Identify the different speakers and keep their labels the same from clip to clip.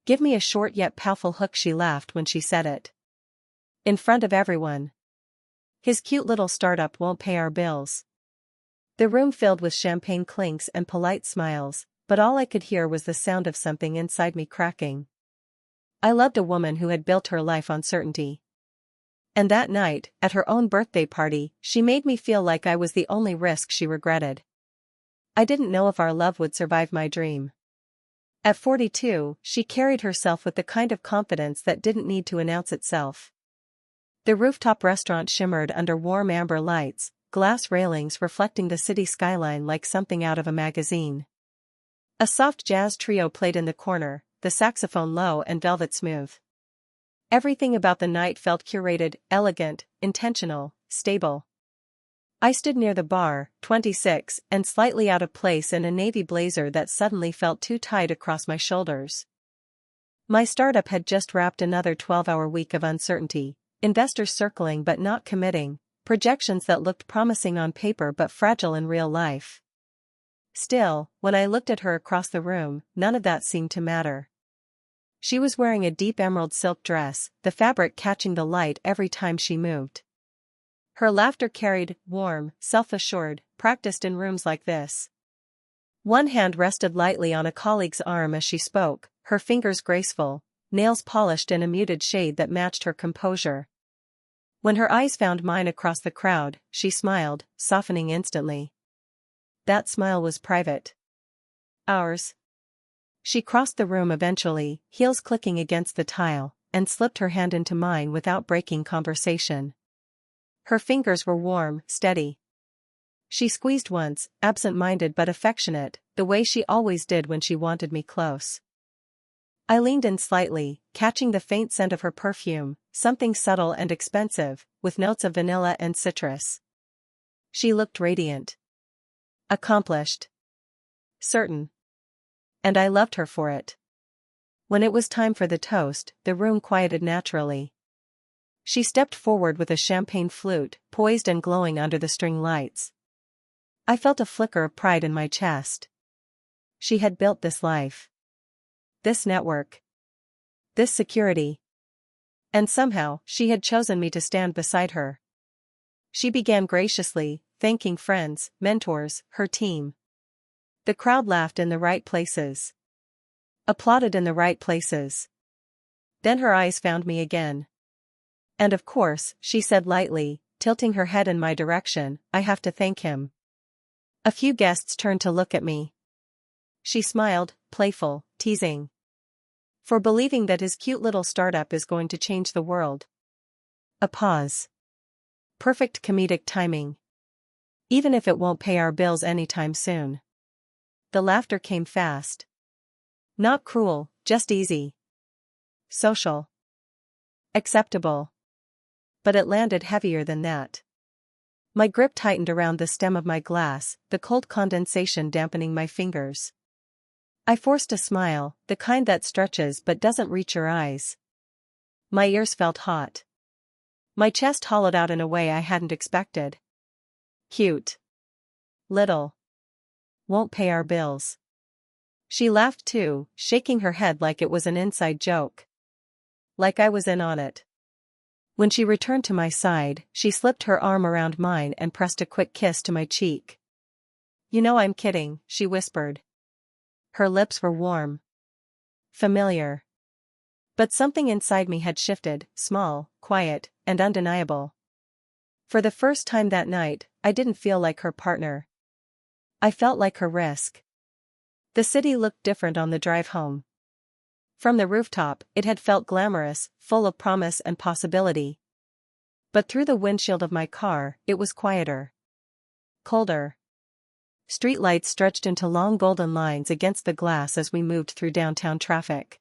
Speaker 1: Give me a short yet powerful hook, she laughed when she said it. In front of everyone. His cute little startup won't pay our bills. The room filled with champagne clinks and polite smiles, but all I could hear was the sound of something inside me cracking. I loved a woman who had built her life on certainty. And that night, at her own birthday party, she made me feel like I was the only risk she regretted. I didn't know if our love would survive my dream. At 42, she carried herself with the kind of confidence that didn't need to announce itself. The rooftop restaurant shimmered under warm amber lights, glass railings reflecting the city skyline like something out of a magazine. A soft jazz trio played in the corner, the saxophone low and velvet smooth. Everything about the night felt curated, elegant, intentional, stable. I stood near the bar, 26, and slightly out of place in a navy blazer that suddenly felt too tight across my shoulders. My startup had just wrapped another 12-hour week of uncertainty, investors circling but not committing, projections that looked promising on paper but fragile in real life. Still, when I looked at her across the room, none of that seemed to matter. She was wearing a deep emerald silk dress, the fabric catching the light every time she moved. Her laughter carried, warm, self-assured, practiced in rooms like this. One hand rested lightly on a colleague's arm as she spoke, her fingers graceful, nails polished in a muted shade that matched her composure. When her eyes found mine across the crowd, she smiled, softening instantly. That smile was private. Ours. She crossed the room eventually, heels clicking against the tile, and slipped her hand into mine without breaking conversation. Her fingers were warm, steady. She squeezed once, absent-minded but affectionate, the way she always did when she wanted me close. I leaned in slightly, catching the faint scent of her perfume, something subtle and expensive, with notes of vanilla and citrus. She looked radiant. Accomplished. Certain. And I loved her for it. When it was time for the toast, the room quieted naturally. She stepped forward with a champagne flute, poised and glowing under the string lights. I felt a flicker of pride in my chest. She had built this life. This network. This security. And somehow, she had chosen me to stand beside her. She began graciously, thanking friends, mentors, her team. The crowd laughed in the right places. Applauded in the right places. Then her eyes found me again. And of course, she said lightly, tilting her head in my direction, I have to thank him. A few guests turned to look at me. She smiled, playful, teasing. For believing that his cute little startup is going to change the world. A pause. Perfect comedic timing. Even if it won't pay our bills anytime soon. The laughter came fast. Not cruel, just easy. Social. Acceptable. But it landed heavier than that. My grip tightened around the stem of my glass, the cold condensation dampening my fingers. I forced a smile, the kind that stretches but doesn't reach your eyes. My ears felt hot. My chest hollowed out in a way I hadn't expected. Cute. Little. Won't pay our bills. She laughed too, shaking her head like it was an inside joke. Like I was in on it. When she returned to my side, she slipped her arm around mine and pressed a quick kiss to my cheek. You know I'm kidding, she whispered. Her lips were warm. Familiar. But something inside me had shifted, small, quiet, and undeniable. For the first time that night, I didn't feel like her partner. I felt like her risk. The city looked different on the drive home. From the rooftop, it had felt glamorous, full of promise and possibility. But through the windshield of my car, it was quieter. Colder. Streetlights stretched into long golden lines against the glass as we moved through downtown traffic.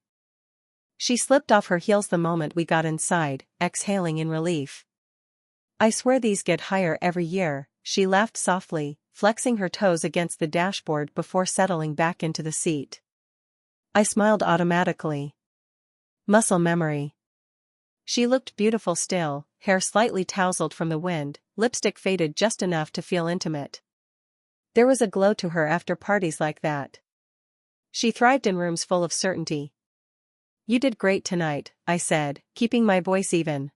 Speaker 1: She slipped off her heels the moment we got inside, exhaling in relief. I swear these get higher every year, she laughed softly, flexing her toes against the dashboard before settling back into the seat. I smiled automatically. Muscle memory. She looked beautiful still, hair slightly tousled from the wind, lipstick faded just enough to feel intimate. There was a glow to her after parties like that. She thrived in rooms full of certainty. You did great tonight, I said, keeping my voice even.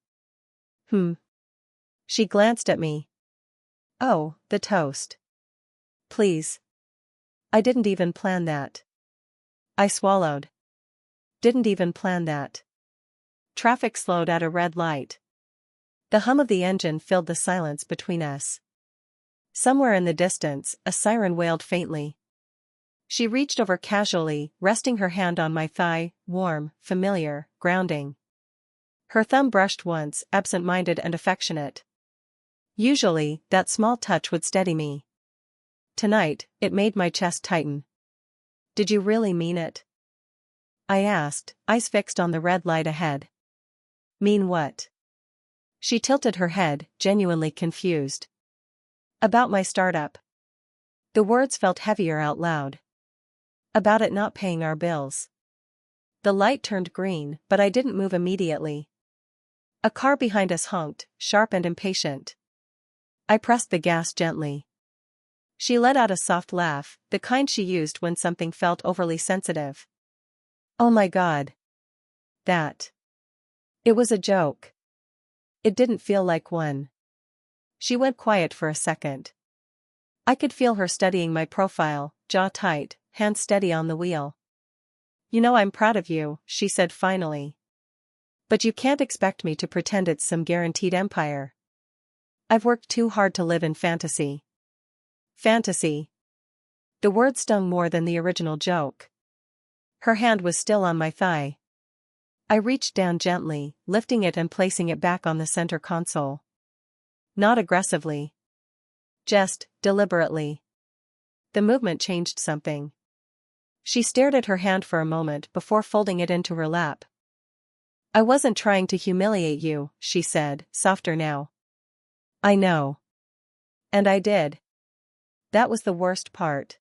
Speaker 1: She glanced at me. Oh, the toast. Please. I didn't even plan that. I swallowed. Didn't even plan that. Traffic slowed at a red light. The hum of the engine filled the silence between us. Somewhere in the distance, a siren wailed faintly. She reached over casually, resting her hand on my thigh, warm, familiar, grounding. Her thumb brushed once, absent-minded and affectionate. Usually, that small touch would steady me. Tonight, it made my chest tighten. Did you really mean it? I asked, eyes fixed on the red light ahead. Mean what? She tilted her head, genuinely confused. About my startup. The words felt heavier out loud. About it not paying our bills. The light turned green, but I didn't move immediately. A car behind us honked, sharp and impatient. I pressed the gas gently. She let out a soft laugh, the kind she used when something felt overly sensitive. Oh my God. That. It was a joke. It didn't feel like one. She went quiet for a second. I could feel her studying my profile, jaw tight, hands steady on the wheel. You know I'm proud of you, she said finally. But you can't expect me to pretend it's some guaranteed empire. I've worked too hard to live in fantasy. Fantasy. The word stung more than the original joke. Her hand was still on my thigh. I reached down gently, lifting it and placing it back on the center console. Not aggressively. Just, deliberately. The movement changed something. She stared at her hand for a moment before folding it into her lap. I wasn't trying to humiliate you, she said, softer now. I know. And I did. That was the worst part.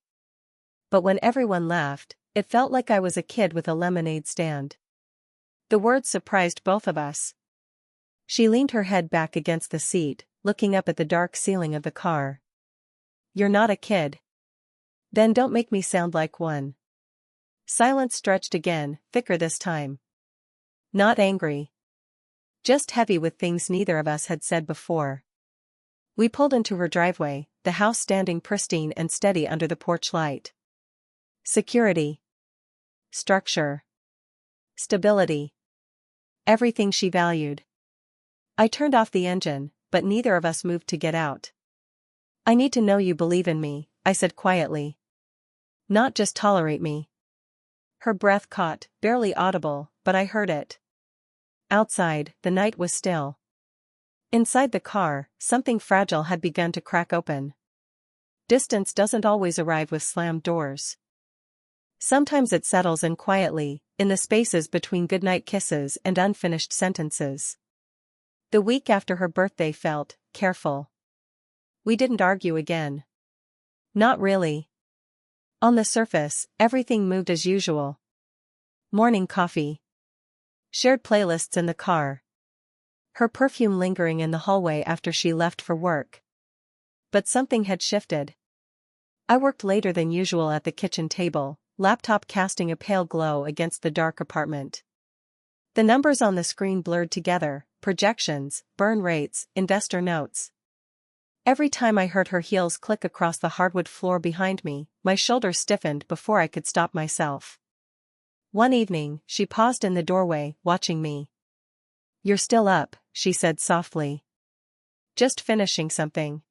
Speaker 1: But when everyone laughed, it felt like I was a kid with a lemonade stand. The words surprised both of us. She leaned her head back against the seat, looking up at the dark ceiling of the car. You're not a kid. Then don't make me sound like one. Silence stretched again, thicker this time. Not angry. Just heavy with things neither of us had said before. We pulled into her driveway, the house standing pristine and steady under the porch light. Security. Structure. Stability. Everything she valued. I turned off the engine, but neither of us moved to get out. I need to know you believe in me, I said quietly. Not just tolerate me. Her breath caught, barely audible, but I heard it. Outside, the night was still. Inside the car, something fragile had begun to crack open. Distance doesn't always arrive with slammed doors. Sometimes it settles in quietly, in the spaces between goodnight kisses and unfinished sentences. The week after her birthday felt careful. We didn't argue again. Not really. On the surface, everything moved as usual. Morning coffee. Shared playlists in the car. Her perfume lingering in the hallway after she left for work. But something had shifted. I worked later than usual at the kitchen table, laptop casting a pale glow against the dark apartment. The numbers on the screen blurred together, projections, burn rates, investor notes. Every time I heard her heels click across the hardwood floor behind me, my shoulders stiffened before I could stop myself. One evening, she paused in the doorway, watching me. You're still up, she said softly. Just finishing something.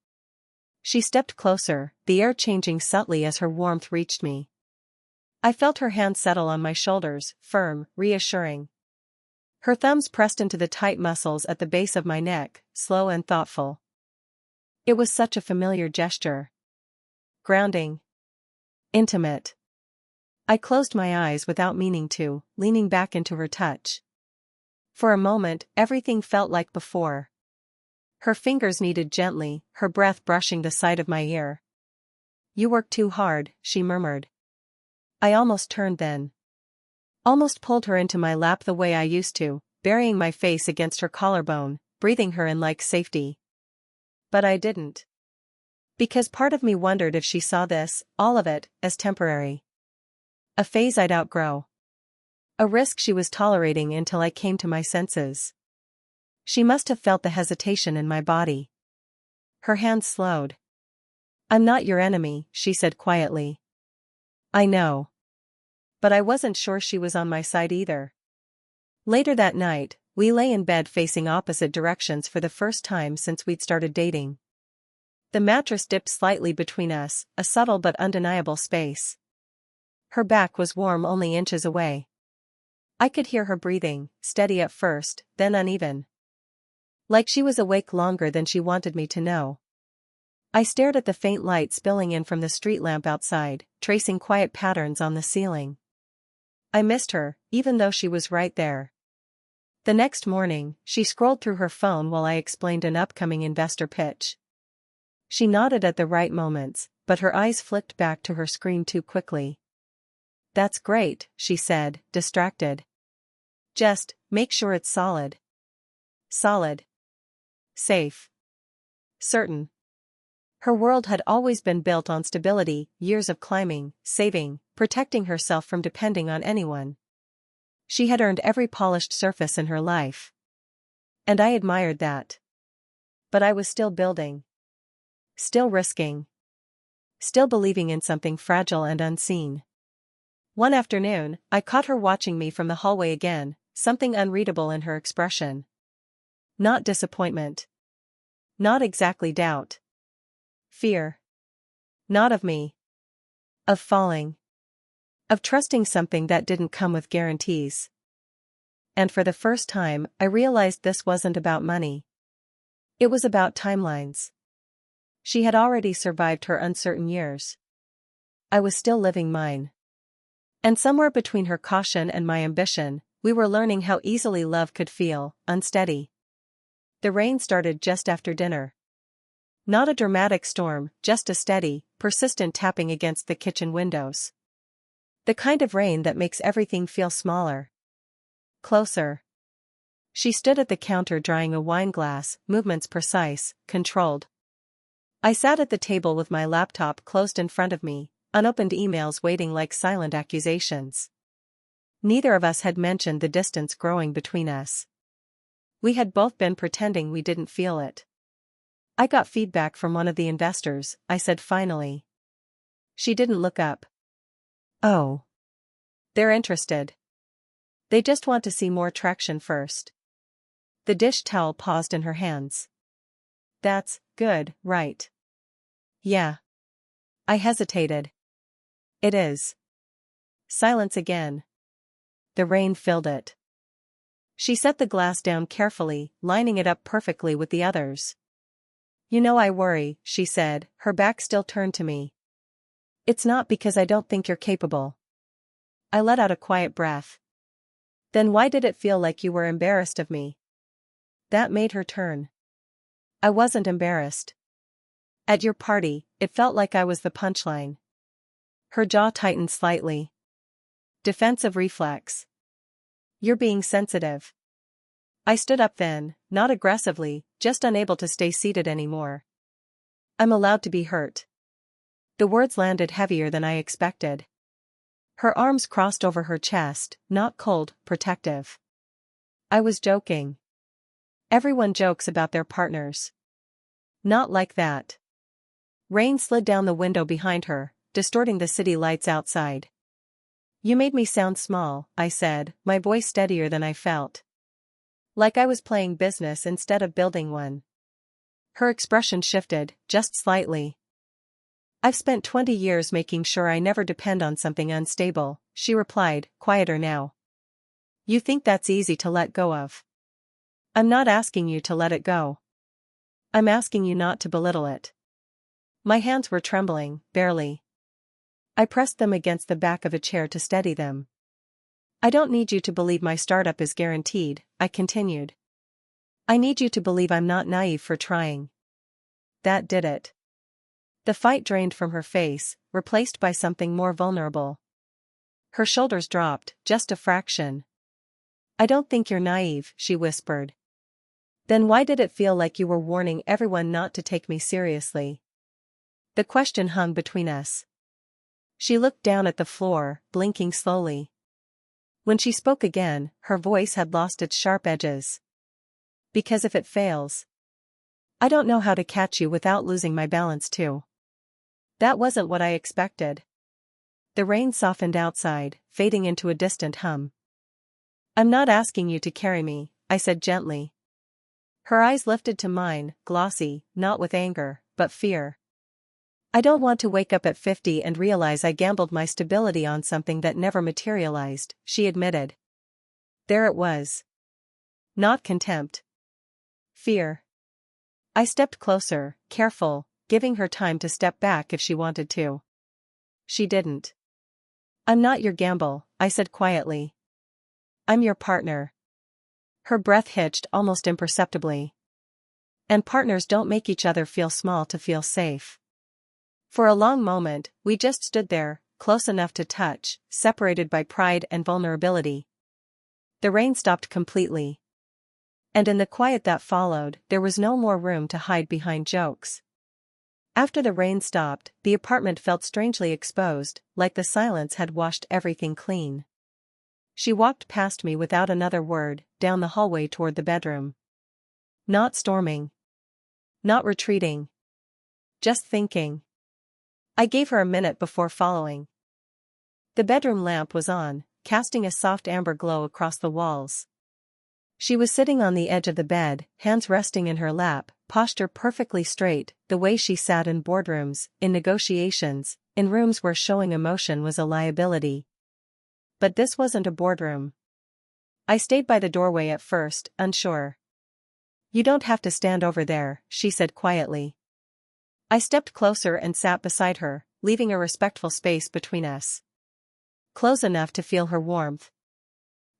Speaker 1: She stepped closer, the air changing subtly as her warmth reached me. I felt her hand settle on my shoulders, firm, reassuring. Her thumbs pressed into the tight muscles at the base of my neck, slow and thoughtful. It was such a familiar gesture. Grounding. Intimate. I closed my eyes without meaning to, leaning back into her touch. For a moment, everything felt like before. Her fingers kneaded gently, her breath brushing the side of my ear. You work too hard, she murmured. I almost turned then. Almost pulled her into my lap the way I used to, burying my face against her collarbone, breathing her in like safety. But I didn't. Because part of me wondered if she saw this, all of it, as temporary. A phase I'd outgrow. A risk she was tolerating until I came to my senses. She must have felt the hesitation in my body. Her hands slowed. "I'm not your enemy," she said quietly. "I know." But I wasn't sure she was on my side either. Later that night, we lay in bed facing opposite directions for the first time since we'd started dating. The mattress dipped slightly between us, a subtle but undeniable space. Her back was warm only inches away. I could hear her breathing, steady at first, then uneven. Like she was awake longer than she wanted me to know. I stared at the faint light spilling in from the street lamp outside, tracing quiet patterns on the ceiling. I missed her, even though she was right there. The next morning, she scrolled through her phone while I explained an upcoming investor pitch. She nodded at the right moments, but her eyes flicked back to her screen too quickly. "That's great," she said, distracted. "Just, make sure it's solid." Solid. Safe. Certain. Her world had always been built on stability, years of climbing, saving, protecting herself from depending on anyone. She had earned every polished surface in her life. And I admired that. But I was still building. Still risking. Still believing in something fragile and unseen. One afternoon, I caught her watching me from the hallway again, something unreadable in her expression. Not disappointment. Not exactly doubt. Fear. Not of me. Of falling. Of trusting something that didn't come with guarantees. And for the first time, I realized this wasn't about money. It was about timelines. She had already survived her uncertain years. I was still living mine. And somewhere between her caution and my ambition, we were learning how easily love could feel, unsteady. The rain started just after dinner. Not a dramatic storm, just a steady, persistent tapping against the kitchen windows. The kind of rain that makes everything feel smaller. Closer. She stood at the counter drying a wine glass, movements precise, controlled. I sat at the table with my laptop closed in front of me, unopened emails waiting like silent accusations. Neither of us had mentioned the distance growing between us. We had both been pretending we didn't feel it. "I got feedback from one of the investors," I said finally. She didn't look up. "Oh. They're interested. They just want to see more traction first." The dish towel paused in her hands. "That's good, right?" "Yeah." I hesitated. "It is." Silence again. The rain filled it. She set the glass down carefully, lining it up perfectly with the others. "You know I worry," she said, her back still turned to me. "It's not because I don't think you're capable." I let out a quiet breath. "Then why did it feel like you were embarrassed of me?" That made her turn. "I wasn't embarrassed. At your party, it felt like I was the punchline." Her jaw tightened slightly. Defensive reflex. "You're being sensitive." I stood up then, not aggressively, just unable to stay seated anymore. "I'm allowed to be hurt." The words landed heavier than I expected. Her arms crossed over her chest, not cold, protective. "I was joking. Everyone jokes about their partners. Not like that." Rain slid down the window behind her, distorting the city lights outside. "You made me sound small," I said, my voice steadier than I felt. Like I was playing business instead of building one. Her expression shifted, just slightly. "I've spent 20 years making sure I never depend on something unstable," she replied, quieter now. "You think that's easy to let go of?" "I'm not asking you to let it go. I'm asking you not to belittle it." My hands were trembling, barely. I pressed them against the back of a chair to steady them. "I don't need you to believe my startup is guaranteed," I continued. "I need you to believe I'm not naive for trying." That did it. The fight drained from her face, replaced by something more vulnerable. Her shoulders dropped, just a fraction. "I don't think you're naive," she whispered. "Then why did it feel like you were warning everyone not to take me seriously?" The question hung between us. She looked down at the floor, blinking slowly. When she spoke again, her voice had lost its sharp edges. Because if it fails, I don't know how to catch you without losing my balance too. That wasn't what I expected. The rain softened outside, fading into a distant hum. I'm not asking you to carry me, I said gently. Her eyes lifted to mine, glossy, not with anger, but fear. I don't want to wake up at 50 and realize I gambled my stability on something that never materialized, she admitted. There it was. Not contempt. Fear. I stepped closer, careful, giving her time to step back if she wanted to. She didn't. I'm not your gamble, I said quietly. I'm your partner. Her breath hitched almost imperceptibly. And partners don't make each other feel small to feel safe. For a long moment, we just stood there, close enough to touch, separated by pride and vulnerability. The rain stopped completely. And in the quiet that followed, there was no more room to hide behind jokes. After the rain stopped, the apartment felt strangely exposed, like the silence had washed everything clean. She walked past me without another word, down the hallway toward the bedroom. Not storming. Not retreating. Just thinking. I gave her a minute before following. The bedroom lamp was on, casting a soft amber glow across the walls. She was sitting on the edge of the bed, hands resting in her lap, posture perfectly straight, the way she sat in boardrooms, in negotiations, in rooms where showing emotion was a liability. But this wasn't a boardroom. I stayed by the doorway at first, unsure. You don't have to stand over there, she said quietly. I stepped closer and sat beside her, leaving a respectful space between us. Close enough to feel her warmth.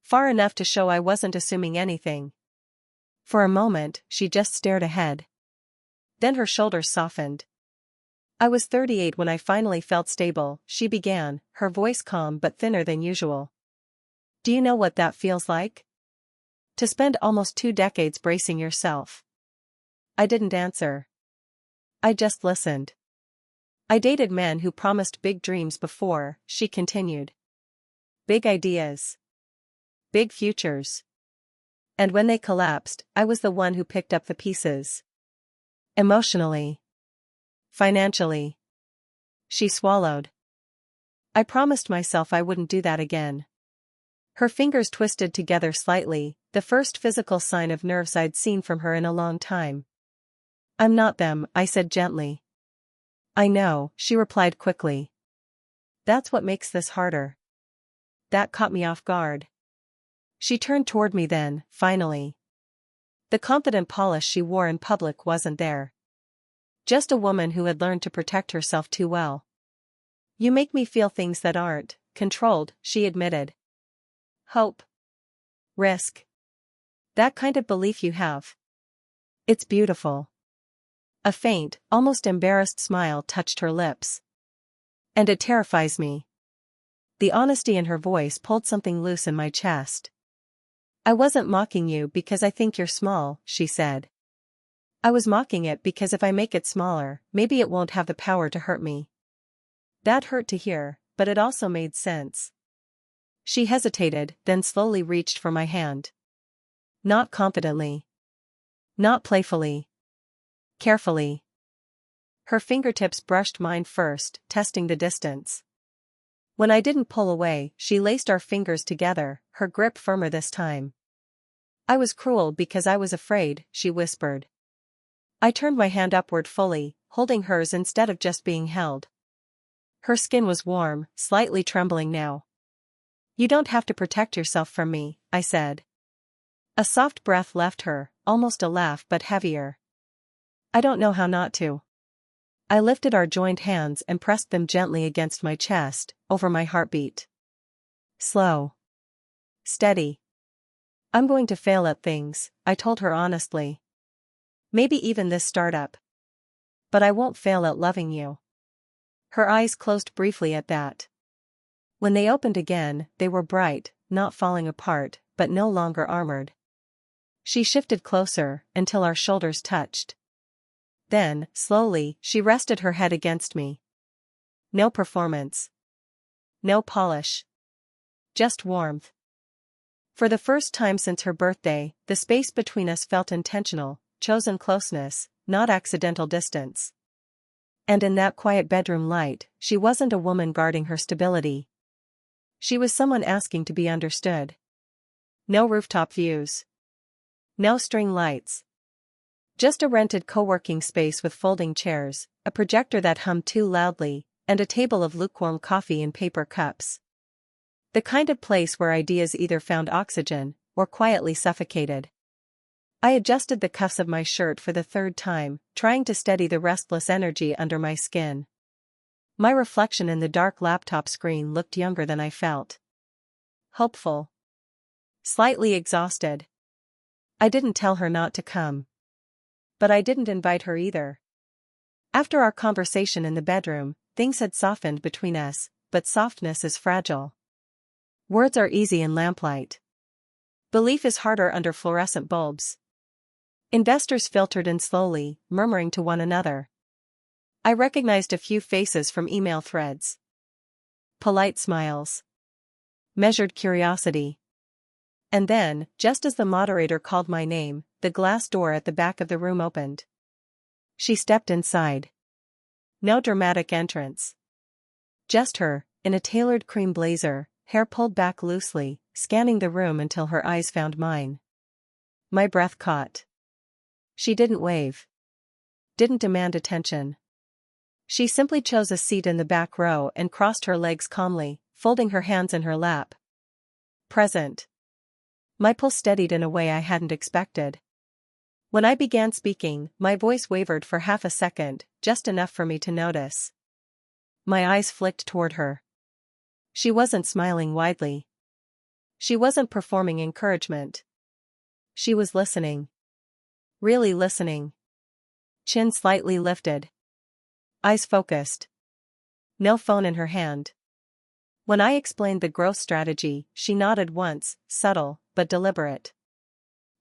Speaker 1: Far enough to show I wasn't assuming anything. For a moment, she just stared ahead. Then her shoulders softened. I was 38 when I finally felt stable, she began, her voice calm but thinner than usual. Do you know what that feels like? To spend almost 2 decades bracing yourself. I didn't answer. I just listened. I dated men who promised big dreams before, she continued. Big ideas. Big futures. And when they collapsed, I was the one who picked up the pieces. Emotionally. Financially. She swallowed. I promised myself I wouldn't do that again. Her fingers twisted together slightly, the first physical sign of nerves I'd seen from her in a long time. I'm not them, I said gently. I know, she replied quickly. That's what makes this harder. That caught me off guard. She turned toward me then, finally. The confident polish she wore in public wasn't there. Just a woman who had learned to protect herself too well. You make me feel things that aren't controlled, she admitted. Hope. Risk. That kind of belief you have. It's beautiful. A faint, almost embarrassed smile touched her lips. And it terrifies me. The honesty in her voice pulled something loose in my chest. I wasn't mocking you because I think you're small, she said. I was mocking it because if I make it smaller, maybe it won't have the power to hurt me. That hurt to hear, but it also made sense. She hesitated, then slowly reached for my hand. Not confidently. Not playfully. Carefully. Her fingertips brushed mine first, testing the distance. When I didn't pull away, she laced our fingers together, her grip firmer this time. I was cruel because I was afraid, she whispered. I turned my hand upward fully, holding hers instead of just being held. Her skin was warm, slightly trembling now. You don't have to protect yourself from me, I said. A soft breath left her, almost a laugh but heavier. I don't know how not to. I lifted our joined hands and pressed them gently against my chest, over my heartbeat. Slow. Steady. I'm going to fail at things, I told her honestly. Maybe even this startup. But I won't fail at loving you. Her eyes closed briefly at that. When they opened again, they were bright, not falling apart, but no longer armored. She shifted closer, until our shoulders touched. Then, slowly, she rested her head against me. No performance. No polish. Just warmth. For the first time since her birthday, the space between us felt intentional, chosen closeness, not accidental distance. And in that quiet bedroom light, she wasn't a woman guarding her stability. She was someone asking to be understood. No rooftop views. No string lights. Just a rented co-working space with folding chairs, a projector that hummed too loudly, and a table of lukewarm coffee in paper cups. The kind of place where ideas either found oxygen, or quietly suffocated. I adjusted the cuffs of my shirt for the third time, trying to steady the restless energy under my skin. My reflection in the dark laptop screen looked younger than I felt. Hopeful. Slightly exhausted. I didn't tell her not to come. But I didn't invite her either. After our conversation in the bedroom, things had softened between us, but softness is fragile. Words are easy in lamplight. Belief is harder under fluorescent bulbs. Investors filtered in slowly, murmuring to one another. I recognized a few faces from email threads. Polite smiles. Measured curiosity. And then, just as the moderator called my name, the glass door at the back of the room opened. She stepped inside. No dramatic entrance. Just her, in a tailored cream blazer, hair pulled back loosely, scanning the room until her eyes found mine. My breath caught. She didn't wave. Didn't demand attention. She simply chose a seat in the back row and crossed her legs calmly, folding her hands in her lap. Present. My pulse steadied in a way I hadn't expected. When I began speaking, my voice wavered for half a second, just enough for me to notice. My eyes flicked toward her. She wasn't smiling widely. She wasn't performing encouragement. She was listening. Really listening. Chin slightly lifted. Eyes focused. No phone in her hand. When I explained the growth strategy, she nodded once, subtle, but deliberate.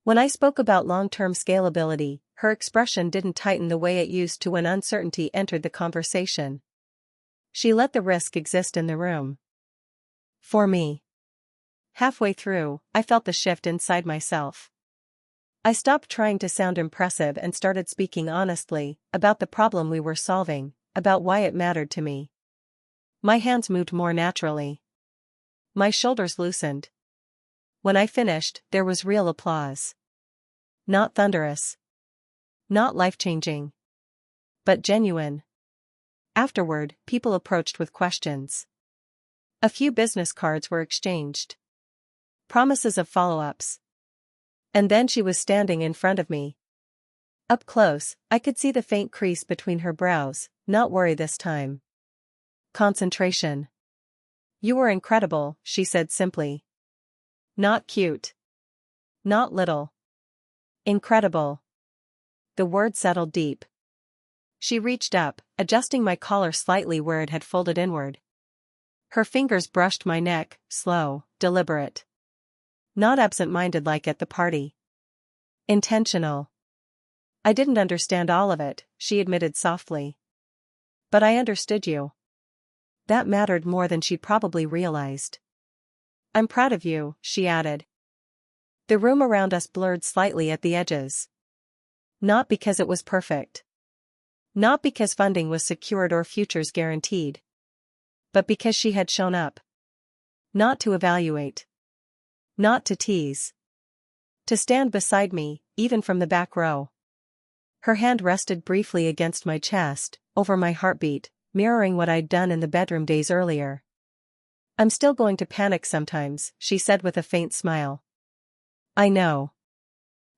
Speaker 1: When I spoke about long-term scalability, her expression didn't tighten the way it used to when uncertainty entered the conversation. She let the risk exist in the room. For me. Halfway through, I felt the shift inside myself. I stopped trying to sound impressive and started speaking honestly, about the problem we were solving, about why it mattered to me. My hands moved more naturally. My shoulders loosened. When I finished, there was real applause. Not thunderous. Not life-changing. But genuine. Afterward, people approached with questions. A few business cards were exchanged. Promises of follow-ups. And then she was standing in front of me. Up close, I could see the faint crease between her brows, not worry this time. Concentration. You were incredible, she said simply. Not cute. Not little. Incredible. The word settled deep. She reached up, adjusting my collar slightly where it had folded inward. Her fingers brushed my neck, slow, deliberate. Not absent-minded like at the party. Intentional. I didn't understand all of it, she admitted softly. But I understood you. That mattered more than she'd probably realized. I'm proud of you, she added. The room around us blurred slightly at the edges. Not because it was perfect. Not because funding was secured or futures guaranteed. But because she had shown up. Not to evaluate. Not to tease. To stand beside me, even from the back row. Her hand rested briefly against my chest, over my heartbeat, mirroring what I'd done in the bedroom days earlier. I'm still going to panic sometimes, she said with a faint smile. I know.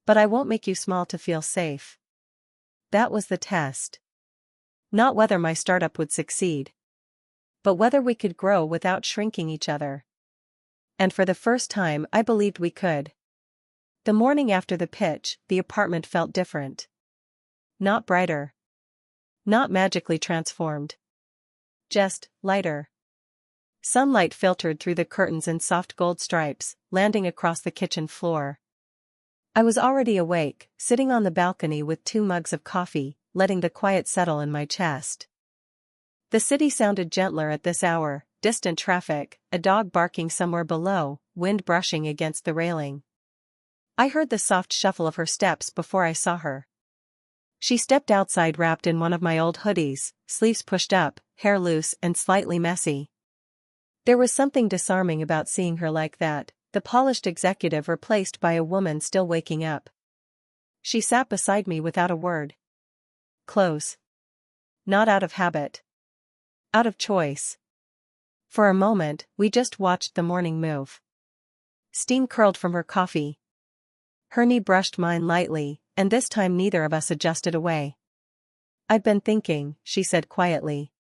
Speaker 1: But I won't make you small to feel safe. That was the test. Not whether my startup would succeed. But whether we could grow without shrinking each other. And for the first time I believed we could. The morning after the pitch, the apartment felt different. Not brighter. Not magically transformed. Just, lighter. Sunlight filtered through the curtains in soft gold stripes, landing across the kitchen floor. I was already awake, sitting on the balcony with 2 mugs of coffee, letting the quiet settle in my chest. The city sounded gentler at this hour, distant traffic, a dog barking somewhere below, wind brushing against the railing. I heard the soft shuffle of her steps before I saw her. She stepped outside wrapped in one of my old hoodies, sleeves pushed up, hair loose and slightly messy. There was something disarming about seeing her like that, the polished executive replaced by a woman still waking up. She sat beside me without a word. Close. Not out of habit. Out of choice. For a moment, we just watched the morning move. Steam curled from her coffee. Her knee brushed mine lightly, and this time neither of us adjusted away. "I've been thinking," she said quietly.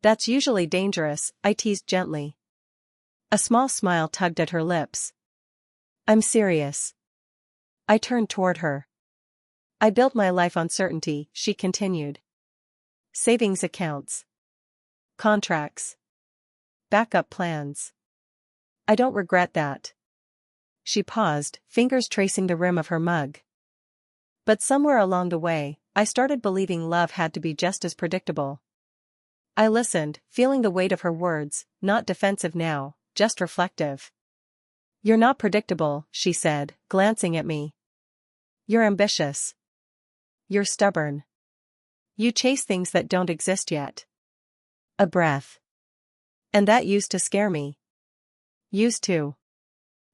Speaker 1: "That's usually dangerous," I teased gently. A small smile tugged at her lips. "I'm serious." I turned toward her. "I built my life on certainty," she continued. "Savings accounts. Contracts. Backup plans. I don't regret that." She paused, fingers tracing the rim of her mug. "But somewhere along the way, I started believing love had to be just as predictable." I listened, feeling the weight of her words, not defensive now, just reflective. "You're not predictable," she said, glancing at me. "You're ambitious. You're stubborn. You chase things that don't exist yet." A breath. "And that used to scare me." "Used to."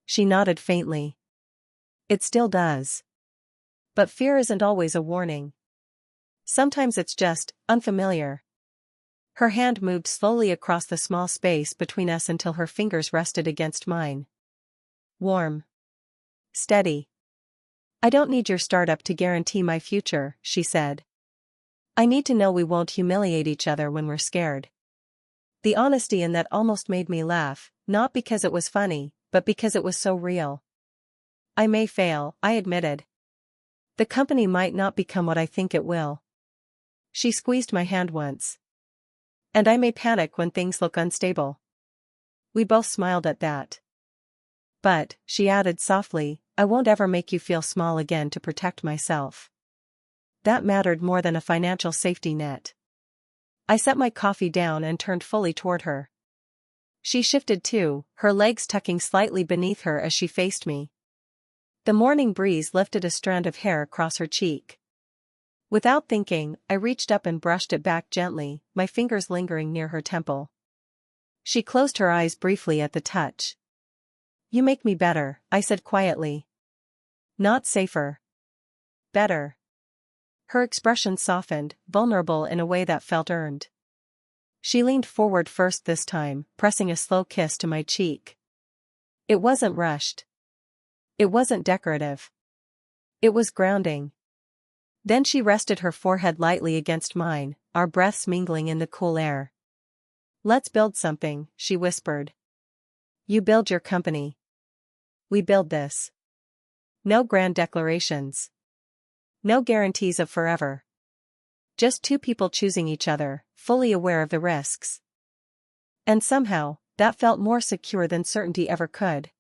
Speaker 1: She nodded faintly. "It still does. But fear isn't always a warning. Sometimes it's just unfamiliar." Her hand moved slowly across the small space between us until her fingers rested against mine. "Warm. Steady. I don't need your startup to guarantee my future," she said. "I need to know we won't humiliate each other when we're scared." The honesty in that almost made me laugh, not because it was funny, but because it was so real. "I may fail," I admitted. "The company might not become what I think it will." She squeezed my hand once. "And I may panic when things look unstable." We both smiled at that. "But," she added softly, "I won't ever make you feel small again to protect myself." That mattered more than a financial safety net. I set my coffee down and turned fully toward her. She shifted too, her legs tucking slightly beneath her as she faced me. The morning breeze lifted a strand of hair across her cheek. Without thinking, I reached up and brushed it back gently, my fingers lingering near her temple. She closed her eyes briefly at the touch. "You make me better," I said quietly. "Not safer. Better." Her expression softened, vulnerable in a way that felt earned. She leaned forward first this time, pressing a slow kiss to my cheek. It wasn't rushed. It wasn't decorative. It was grounding. Then she rested her forehead lightly against mine, our breaths mingling in the cool air. "Let's build something," she whispered. "You build your company. We build this. No grand declarations. No guarantees of forever. Just two people choosing each other, fully aware of the risks." And somehow, that felt more secure than certainty ever could.